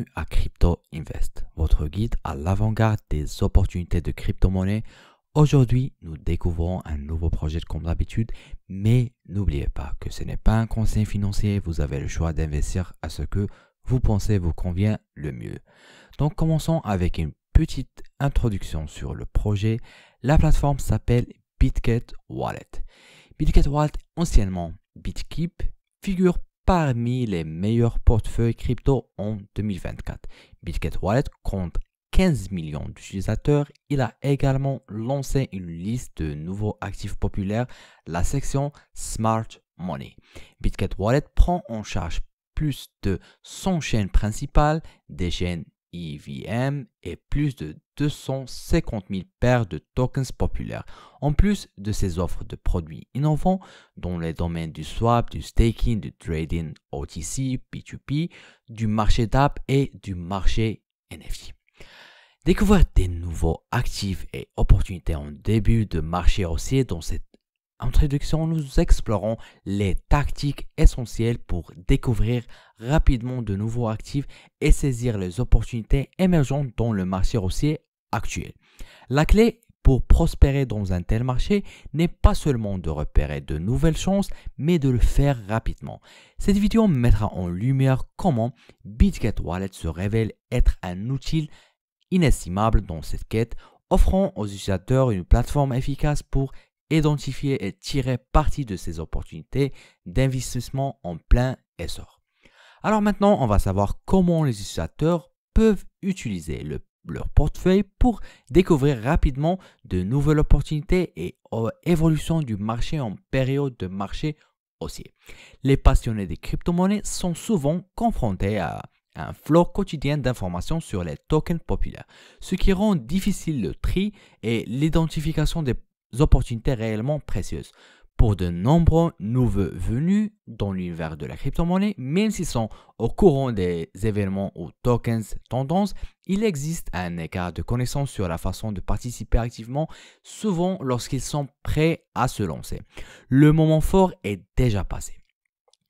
Bienvenue à Crypto Invest, votre guide à l'avant-garde des opportunités de crypto-monnaie. Aujourd'hui, nous découvrons un nouveau projet comme d'habitude, mais n'oubliez pas que ce n'est pas un conseil financier, vous avez le choix d'investir à ce que vous pensez vous convient le mieux. Donc commençons avec une petite introduction sur le projet. La plateforme s'appelle Bitget Wallet. Bitget Wallet, anciennement Bitkeep, figure parmi les meilleurs portefeuilles crypto en 2024. Bitget Wallet compte 15 millions d'utilisateurs. Il a également lancé une liste de nouveaux actifs populaires, la section Smart Money. Bitget Wallet prend en charge plus de 100 chaînes principales, des chaînes EVM et plus de 250 000 paires de tokens populaires. En plus de ces offres de produits innovants dans les domaines du swap, du staking, du trading OTC, P2P, du marché d'app et du marché NFT. Découvrir des nouveaux actifs et opportunités en début de marché haussier. Dans cette introduction, nous explorons les tactiques essentielles pour découvrir rapidement de nouveaux actifs et saisir les opportunités émergentes dans le marché haussier actuel. La clé pour prospérer dans un tel marché n'est pas seulement de repérer de nouvelles chances, mais de le faire rapidement. Cette vidéo mettra en lumière comment Bitget Wallet se révèle être un outil inestimable dans cette quête, offrant aux utilisateurs une plateforme efficace pour identifier et tirer parti de ces opportunités d'investissement en plein essor. Alors maintenant, on va savoir comment les utilisateurs peuvent utiliser leur portefeuille pour découvrir rapidement de nouvelles opportunités et évolution du marché en période de marché haussier. Les passionnés des crypto-monnaies sont souvent confrontés à un flot quotidien d'informations sur les tokens populaires, ce qui rend difficile le tri et l'identification des opportunités réellement précieuses. Pour de nombreux nouveaux venus dans l'univers de la crypto-monnaie, même s'ils sont au courant des événements ou tokens tendances, il existe un écart de connaissance sur la façon de participer activement, souvent lorsqu'ils sont prêts à se lancer. Le moment fort est déjà passé.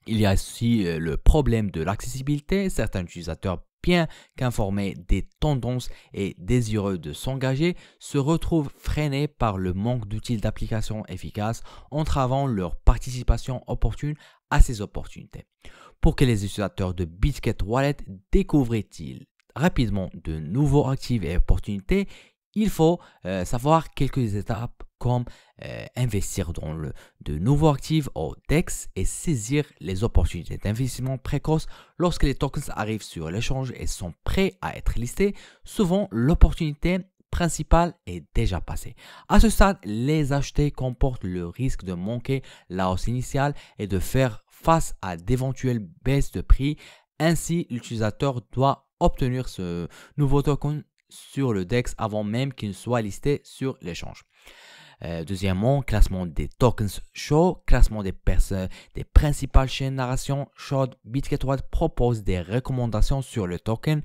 Il y a aussi le problème de l'accessibilité. Certains utilisateurs, bien qu'informés des tendances et désireux de s'engager, se retrouvent freinés par le manque d'outils d'application efficaces, entravant leur participation opportune à ces opportunités. Pour que les utilisateurs de Bitget Wallet découvrent-ils rapidement de nouveaux actifs et opportunités, il faut savoir quelques étapes comme investir dans de nouveaux actifs au DEX et saisir les opportunités d'investissement précoce lorsque les tokens arrivent sur l'échange et sont prêts à être listés. Souvent, l'opportunité principale est déjà passée. À ce stade, les acheter comportent le risque de manquer la hausse initiale et de faire face à d'éventuelles baisses de prix. Ainsi, l'utilisateur doit obtenir ce nouveau token sur le DEX avant même qu'il soit listé sur l'échange. Deuxièmement, classement des tokens chauds, classement des principales chaînes narration chaudes. Bitget Wallet propose des recommandations sur le token,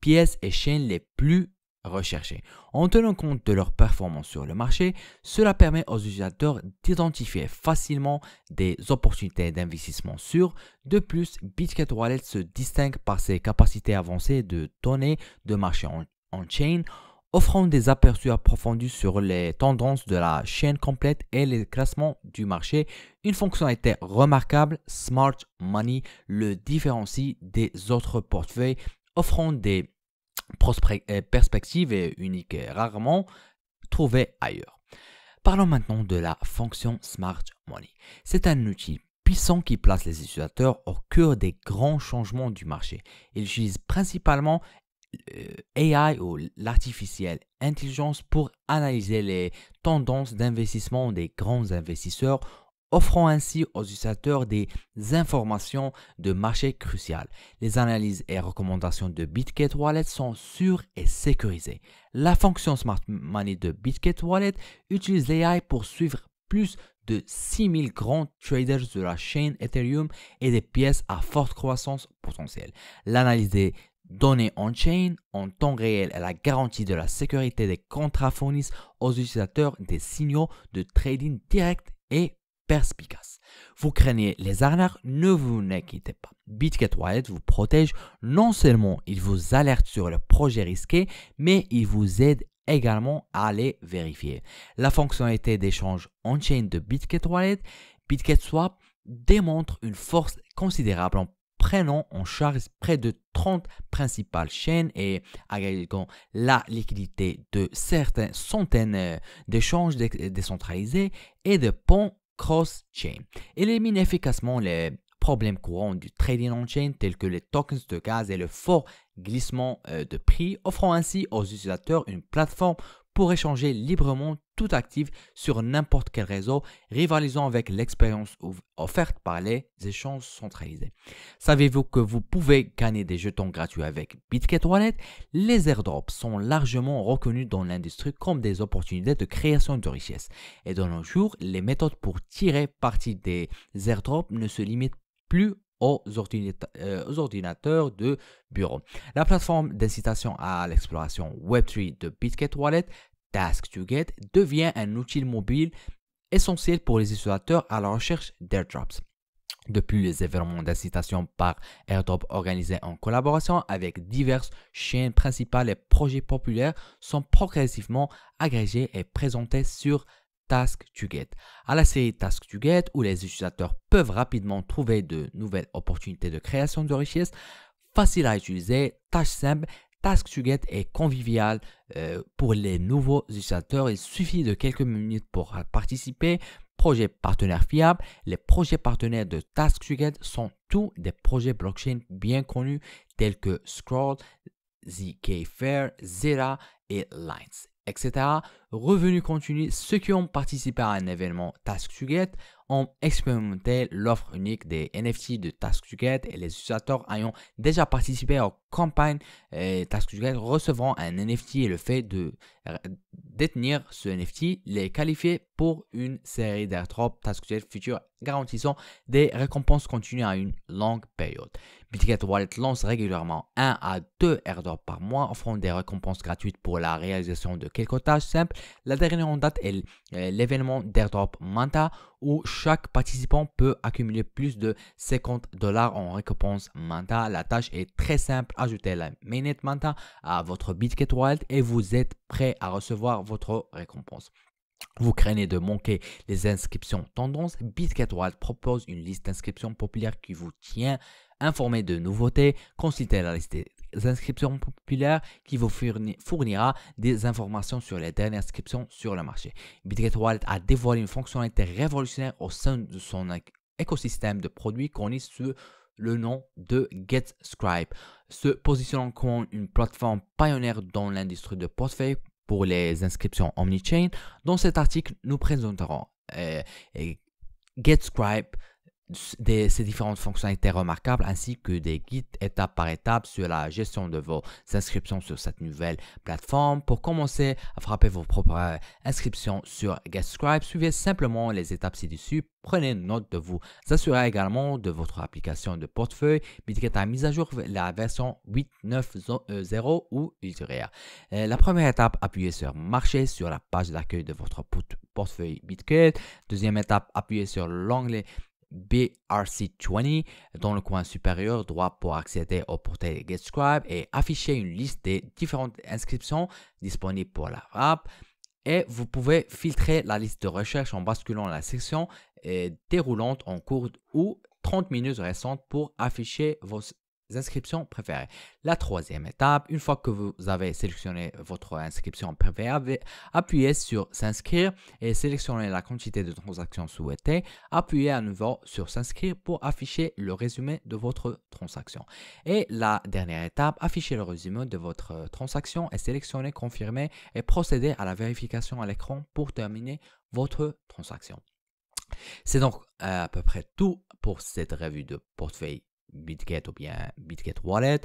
pièces et chaînes les plus recherchées. En tenant compte de leur performance sur le marché, cela permet aux utilisateurs d'identifier facilement des opportunités d'investissement sûres. De plus, Bitget Wallet se distingue par ses capacités avancées de données de marché on-chain, offrant des aperçus approfondis sur les tendances de la chaîne complète et les classements du marché. Une fonctionnalité remarquable, Smart Money, le différencie des autres portefeuilles, offrant des perspectives uniques et rarement trouvées ailleurs. Parlons maintenant de la fonction Smart Money. C'est un outil puissant qui place les utilisateurs au cœur des grands changements du marché. Il utilise principalement AI ou l'artificielle intelligence pour analyser les tendances d'investissement des grands investisseurs, offrant ainsi aux utilisateurs des informations de marché cruciales. Les analyses et recommandations de Bitget Wallet sont sûres et sécurisées. La fonction Smart Money de Bitget Wallet utilise l'AI pour suivre plus de 6000 grands traders de la chaîne Ethereum et des pièces à forte croissance potentielle. L'analyse des données on-chain en temps réel et la garantie de la sécurité des contrats fournissent aux utilisateurs des signaux de trading direct et perspicaces. Vous craignez les arnaques? Ne vous inquiétez pas. BitGet Wallet vous protège. Non seulement il vous alerte sur le projet risqué, mais il vous aide également à les vérifier. La fonctionnalité d'échange on-chain de BitGet Wallet, BitGetSwap, démontre une force considérable en prenant en charge près de 30 principales chaînes et agrégant la liquidité de certaines centaines d'échanges décentralisés et de ponts cross-chain. Élimine efficacement les problèmes courants du trading on-chain tels que les tokens de gaz et le fort glissement de prix, offrant ainsi aux utilisateurs une plateforme pour échanger librement tout actif sur n'importe quel réseau, rivalisant avec l'expérience offerte par les échanges centralisés. Savez-vous que vous pouvez gagner des jetons gratuits avec BitGet Wallet? Les airdrops sont largement reconnus dans l'industrie comme des opportunités de création de richesse. Et de nos jours, les méthodes pour tirer parti des airdrops ne se limitent plus aux ordinateurs de bureau. La plateforme d'incitation à l'exploration Web3 de BitGet Wallet, Task2Get, devient un outil mobile essentiel pour les utilisateurs à la recherche d'airdrops. Depuis les événements d'incitation par airdrop organisés en collaboration avec diverses chaînes principales, les projets populaires sont progressivement agrégés et présentés sur Task2Get. À la série Task2Get, où les utilisateurs peuvent rapidement trouver de nouvelles opportunités de création de richesse, facile à utiliser, tâche simple, Task2Get est convivial pour les nouveaux utilisateurs. Il suffit de quelques minutes pour participer. Projets partenaires fiables. Les projets partenaires de Task2Get sont tous des projets blockchain bien connus tels que Scroll, zkFair, Zera et Lines, etc. Revenus continus, ceux qui ont participé à un événement Task2Get ont expérimenté l'offre unique des NFT de Task2Get et les utilisateurs ayant déjà participé aux campagnes Task2Get recevront un NFT et le fait de détenir ce NFT les qualifier pour une série d'airdrops Task2Get futurs garantissant des récompenses continues à une longue période. BitGet Wallet lance régulièrement 1 à 2 airdrops par mois offrant des récompenses gratuites pour la réalisation de quelques tâches simples. La dernière en date est l'événement d'airdrop Manta où chaque participant peut accumuler plus de $50 en récompense Manta. La tâche est très simple, ajoutez la mainnet Manta à votre BitGet Wallet et vous êtes prêt à recevoir votre récompense. Vous craignez de manquer les inscriptions tendances? BitGet Wallet propose une liste d'inscriptions populaires qui vous tient informé de nouveautés. Consultez la liste des inscriptions populaires qui vous fournira des informations sur les dernières inscriptions sur le marché. BitGet Wallet a dévoilé une fonctionnalité révolutionnaire au sein de son écosystème de produits connu sous le nom de GetScribe, se positionnant comme une plateforme pionnière dans l'industrie de portefeuille pour les inscriptions omnichain. Dans cet article, nous présenterons GetScribe, ces différentes fonctionnalités remarquables ainsi que des guides étape par étape sur la gestion de vos inscriptions sur cette nouvelle plateforme. Pour commencer à frapper vos propres inscriptions sur GetScribe, suivez simplement les étapes ci-dessus. Prenez note de vous assurer également de votre application de portefeuille. BitGet a mis à jour la version 8.9.0 ou ultérieure. La première étape, appuyez sur Marcher sur la page d'accueil de votre portefeuille BitGet. Deuxième étape, appuyez sur l'onglet BRC20 dans le coin supérieur droit pour accéder au portail GetScribe et afficher une liste des différentes inscriptions disponibles pour la frappe. Et vous pouvez filtrer la liste de recherche en basculant la section déroulante en cours ou 30 minutes récentes pour afficher vos inscriptions préférées. La troisième étape, une fois que vous avez sélectionné votre inscription préférée, appuyez sur s'inscrire et sélectionnez la quantité de transactions souhaitées. Appuyez à nouveau sur s'inscrire pour afficher le résumé de votre transaction. Et la dernière étape, affichez le résumé de votre transaction et sélectionnez confirmer et procédez à la vérification à l'écran pour terminer votre transaction. C'est donc à peu près tout pour cette revue de portefeuille BitGet ou bien BitGet Wallet.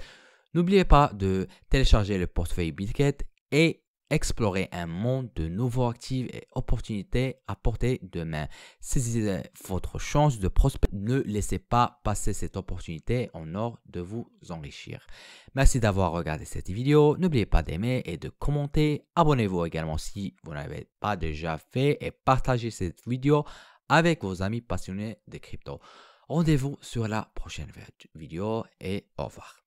N'oubliez pas de télécharger le portefeuille BitGet et explorer un monde de nouveaux actifs et opportunités à portée de main. Saisissez votre chance de prospérer. Ne laissez pas passer cette opportunité en or de vous enrichir. Merci d'avoir regardé cette vidéo. N'oubliez pas d'aimer et de commenter. Abonnez-vous également si vous n'avez pas déjà fait et partagez cette vidéo avec vos amis passionnés de crypto. Rendez-vous sur la prochaine vidéo et au revoir.